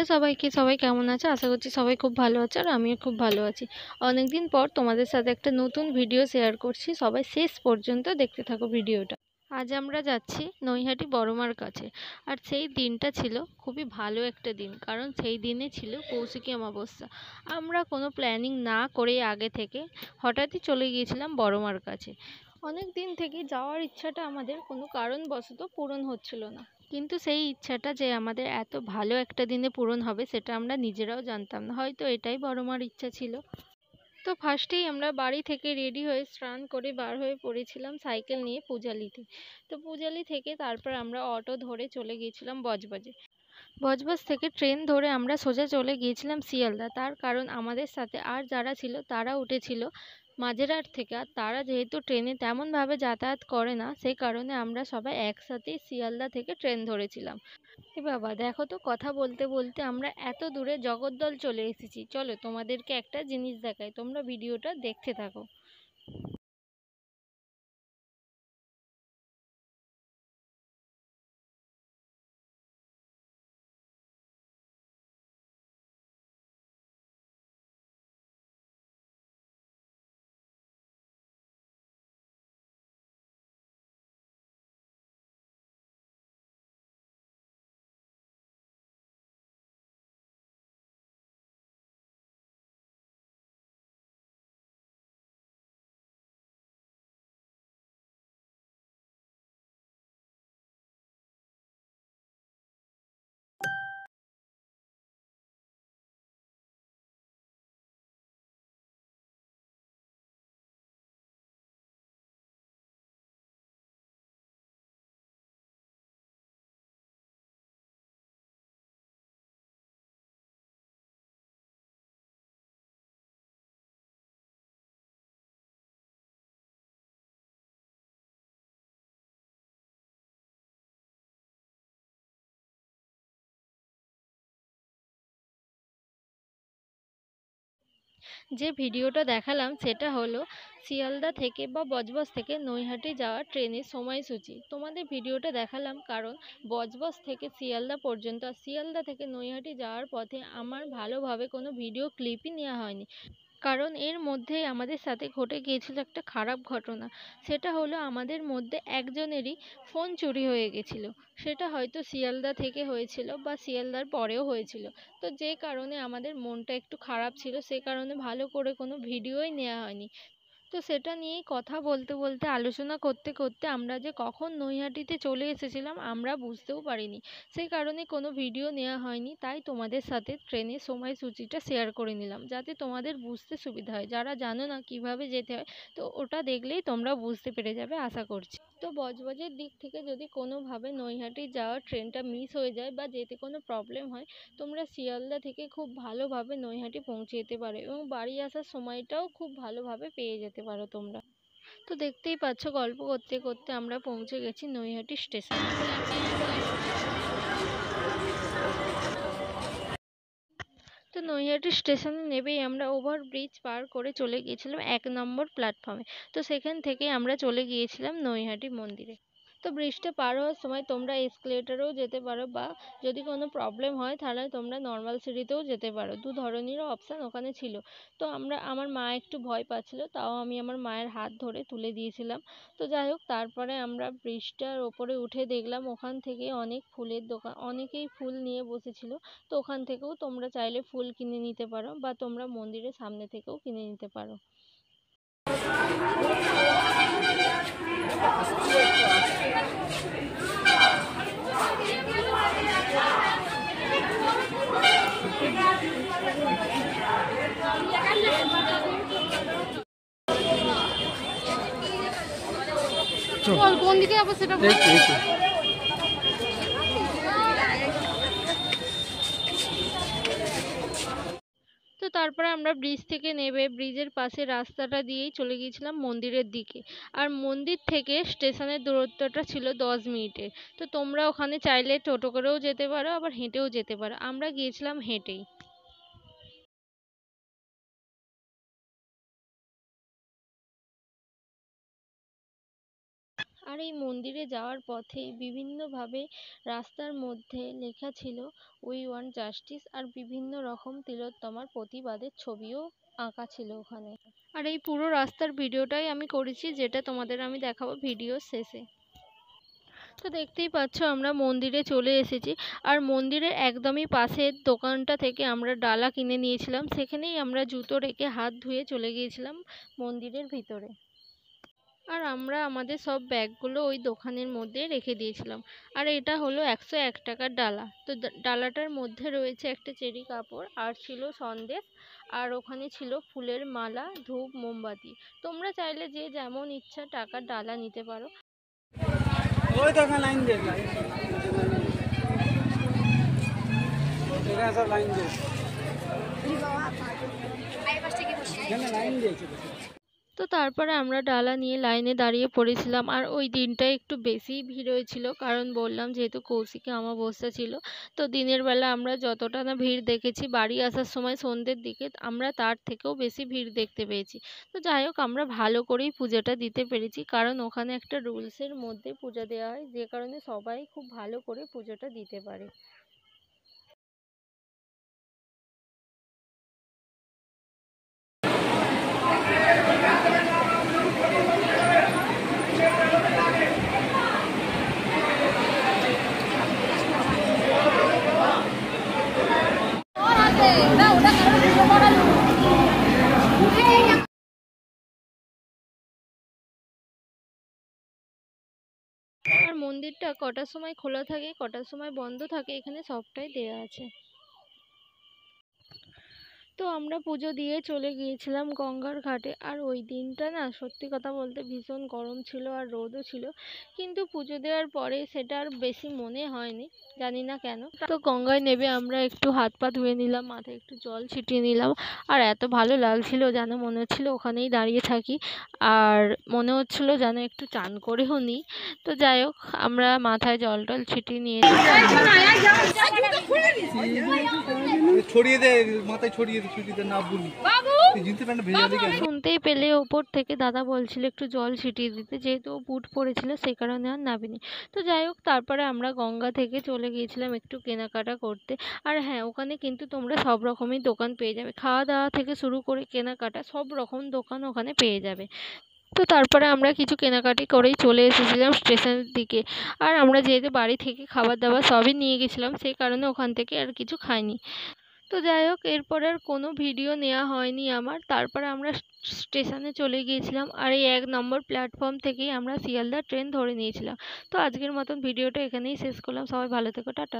Hello সবাইকে, সবাই কেমন আছো? আশা করছি সবাই খুব ভালো আছো আর আমিও খুব ভালো আছি। অনেকদিন পর তোমাদের সাথে একটা নতুন ভিডিও শেয়ার করছি, সবাই শেষ পর্যন্ত দেখতে থাকো ভিডিওটা। আজ আমরা যাচ্ছি নৈহাটি বড়মার কাছে। আর সেই দিনটা ছিল খুবই ভালো একটা দিন, কারণ সেই দিনে ছিল কৌশিকী অমাবস্যা। আমরা কোনো প্ল্যানিং না করে আগে থেকে হঠাৎই চলে গিয়েছিলাম বড়মার কাছে। অনেক দিন থেকে যাওয়ার ইচ্ছাটা আমাদের কোনো কারণবশত পূরণ হচ্ছিল না, কিন্তু সেই ইচ্ছাটা যে আমাদের এত ভালো একটা দিনে পূরণ হবে সেটা আমরা নিজেরাও জানতাম না। হয়তো এটাই বড় মার ইচ্ছা ছিল। তো ফার্স্টেই আমরা বাড়ি থেকে রেডি হয়ে স্নান করে বার হয়ে পড়েছিলাম সাইকেল নিয়ে পূজালিতে। তো পূজালি থেকে তারপর আমরা অটো ধরে চলে গিয়েছিলাম বজবজে। বজবজ থেকে ট্রেন ধরে আমরা সোজা চলে গিয়েছিলাম শিয়ালদা। তার কারণ আমাদের সাথে আর যারা ছিল তারা উঠেছিল মাঝেরহাট থেকে, আর তারা যেহেতু ট্রেনে তেমনভাবে যাতায়াত করে না, সেই কারণে আমরা সবাই একসাথেই শিয়ালদা থেকে ট্রেন ধরেছিলাম। এ বাবা, দেখো তো, কথা বলতে বলতে আমরা এত দূরে জগদ্দল চলে এসেছি। চলো তোমাদেরকে একটা জিনিস দেখাই, তোমরা ভিডিওটা দেখতে থাকো। যে ভিডিওটা দেখালাম সেটা হলো শিয়ালদা থেকে বা বজবজ থেকে নৈহাটি যাওয়ার ট্রেনের সময়সূচি। তোমাদের ভিডিওটা দেখালাম কারণ বজবজ থেকে শিয়ালদা পর্যন্ত আর শিয়ালদা থেকে নৈহাটি যাওয়ার পথে আমার ভালোভাবে কোনো ভিডিও ক্লিপই নেওয়া হয়নি, কারণ এর মধ্যেই আমাদের সাথে ঘটে গিয়েছিল একটা খারাপ ঘটনা। সেটা হলো আমাদের মধ্যে একজনেরই ফোন চুরি হয়ে গেছিল। সেটা হয়তো শিয়ালদা থেকে হয়েছিল বা শিয়ালদার পরেও হয়েছিল। তো যে কারণে আমাদের মনটা একটু খারাপ ছিল, সে কারণে ভালো করে কোনো ভিডিওই নেওয়া হয়নি। তো সেটা নিয়েই কথা বলতে বলতে আলোচনা করতে করতে আমরা যে কখন নৈহাটিতে চলে এসেছিলাম আমরা বুঝতেও পারিনি। সেই কারণে কোনো ভিডিও নেওয়া হয়নি, তাই তোমাদের সাথে ট্রেনের সময়সূচিটা শেয়ার করে নিলাম যাতে তোমাদের বুঝতে সুবিধা হয়। যারা জানো না কিভাবে যেতে হয়, তো ওটা দেখলেই তোমরা বুঝতে পেরে যাবে আশা করছি। তো বজবজের দিক থেকে যদি কোনোভাবে নৈহাটি যাওয়ার ট্রেনটা মিস হয়ে যায় বা যেতে কোনো প্রবলেম হয়, তোমরা শিয়ালদা থেকে খুব ভালোভাবে নৈহাটি পৌঁছে যেতে পারো এবং বাড়ি আসার সময়টাও খুব ভালোভাবে পেয়ে যেতে পারো তোমরা। তো দেখতেই পাচ্ছ, গল্প করতে করতে আমরা পৌঁছে গেছি নৈহাটি স্টেশন। তো নৈহাটি স্টেশনে নেবেই আমরা ওভারব্রিজ পার করে চলে গিয়েছিলাম 1 নম্বর প্ল্যাটফর্মে। তো সেখান থেকে আমরা চলে গিয়েছিলাম নৈহাটি মন্দিরে। তো ব্রিজটা পার হওয়ার সময় তোমরা এসকেলেটারেও যেতে পারো, বা যদি কোনো প্রবলেম হয় তাহলে তোমরা নর্মাল সিঁড়িতেও যেতে পারো। দু ধরনেরও অপশান ওখানে ছিল। তো আমার মা একটু ভয় পাচ্ছিল, তাও আমি আমার মায়ের হাত ধরে তুলে দিয়েছিলাম। তো যাই হোক, তারপরে আমরা ব্রিজটার ওপরে উঠে দেখলাম ওখান থেকে অনেক ফুলের দোকান, অনেকেই ফুল নিয়ে বসেছিল। তো ওখান থেকেও তোমরা চাইলে ফুল কিনে নিতে পারো বা তোমরা মন্দিরের সামনে থেকেও কিনে নিতে পারো। কোন দিকে যাবো সেটা তো তারপরে আমরা ব্রিজ থেকে নেমে ব্রিজের পাশে রাস্তাটা দিয়েই চলে গিয়েছিলাম মন্দিরের দিকে। আর মন্দির থেকে স্টেশনের দূরত্বটা ছিল 10 মিনিটের। তো তোমরা ওখানে চাইলে টোটো করেও যেতে পারো, আবার হেঁটেও যেতে পারো। আমরা গিয়েছিলাম হেঁটেই। আর এই মন্দিরে যাওয়ার পথে বিভিন্নভাবে রাস্তার মধ্যে লেখা ছিল উই ওয়ান্ট জাস্টিস, আর বিভিন্ন রকম তিলোত্তমার প্রতিবাদের ছবিও আঁকা ছিল ওখানে। আর এই পুরো রাস্তার ভিডিওটাই আমি করেছি, যেটা তোমাদের আমি দেখাবো ভিডিওর শেষে। তো দেখতেই পাচ্ছ আমরা মন্দিরে চলে এসেছি, আর মন্দিরের একদমই পাশের দোকানটা থেকে আমরা ডালা কিনে নিয়েছিলাম। সেখানেই আমরা জুতো রেখে হাত ধুয়ে চলে গিয়েছিলাম মন্দিরের ভিতরে। আর আমরা আমাদের সব ব্যাগগুলো ওই দোকানের মধ্যে রেখে দিয়েছিলাম। আর এটা হলো 101 টাকার ডালা। তো ডালাটার মধ্যে রয়েছে একটা চেরি কাপড়, আর ছিল সন্দেশ, আর ওখানে ছিল ফুলের মালা, ধূপ, মোমবাতি। তোমরা চাইলে যে যেমন ইচ্ছা টাকার ডালা নিতে পারো। ওই দেখেন লাইন দিয়ে সব লাইন দিয়ে লাইন দিয়েছে। তো তারপরে আমরা ডালা নিয়ে লাইনে দাঁড়িয়ে পড়েছিলাম। আর ওই দিনটা একটু বেশিই ভিড় হয়েছিল, কারণ বললাম যেহেতু কৌশিকে অমাবস্যা ছিল। তো দিনের বেলা আমরা যতটা না ভিড় দেখেছি, বাড়ি আসার সময় সন্ধ্যের দিকে আমরা তার থেকেও বেশি ভিড় দেখতে পেয়েছি। তো যাই হোক, আমরা ভালো করেই পুজোটা দিতে পেরেছি, কারণ ওখানে একটা রুলসের মধ্যে পূজা দেওয়া হয়, যে কারণে সবাই খুব ভালো করে পুজোটা দিতে পারে। আর মন্দিরটা কটার সময় খোলা থাকে, কটার সময় বন্ধ থাকে, এখানে সবটাই দেয়া আছে। তো আমরা পুজো দিয়ে চলে গিয়েছিলাম গঙ্গার ঘাটে। আর ওই দিনটা না, সত্যি কথা বলতে ভীষণ গরম ছিল আর রোদও ছিল, কিন্তু পুজো দেওয়ার পরে সেটা আর বেশি মনে হয়নি, জানি না কেন। তো গঙ্গায় নেমে আমরা একটু হাত পা ধুয়ে নিলাম, মাথায় একটু জল ছিটিয়ে নিলাম। আর এত ভালো লাগছিল, যেন মনে হচ্ছিল ওখানেই দাঁড়িয়ে থাকি, আর মনে হচ্ছিল যেন একটু চান করেও নিই। তো যাই হোক, আমরা মাথায় জল টল ছিটিয়ে নিয়ে ছড়িয়ে দে মাথায়, ছড়িয়ে দে, ছড়িয়ে দে না বলি জিন্সের প্যান্ট ভেজে যাবে কেন। শুনতেই পেলে ওপর থেকে দাদা বলছিল একটু জল ছিটিয়ে দিতে, যেহেতু ও বুট পরেছিল সেই কারণে আর নাবিনি। তো যাই হোক, তারপরে আমরা গঙ্গা থেকে চলে গিয়েছিলাম একটু কেনাকাটা করতে। আর হ্যাঁ, ওখানে কিন্তু তোমরা সব রকমই দোকান পেয়ে যাবে, খাওয়া দাওয়া থেকে শুরু করে কেনাকাটা সব রকম দোকান ওখানে পেয়ে যাবে। তো তারপরে আমরা কিছু কেনাকাটি করেই চলে এসেছিলাম স্টেশনের দিকে। আর আমরা যেহেতু বাড়ি থেকে খাবার দাবার সবই নিয়ে গেছিলাম, সেই কারণে ওখান থেকে আর কিছু খাইনি। তো যাই হোক, এরপর আর কোনো ভিডিও নেওয়া হয়নি আমার। তারপরে আমরা স্টেশনে চলে গিয়েছিলাম, আর এই 1 নম্বর প্ল্যাটফর্ম থেকেই আমরা শিয়ালদা ট্রেন ধরে নিয়েছিলাম। তো আজকের মতন ভিডিওটা এখানেই শেষ করলাম। সবাই ভালো থেকো, টাটা।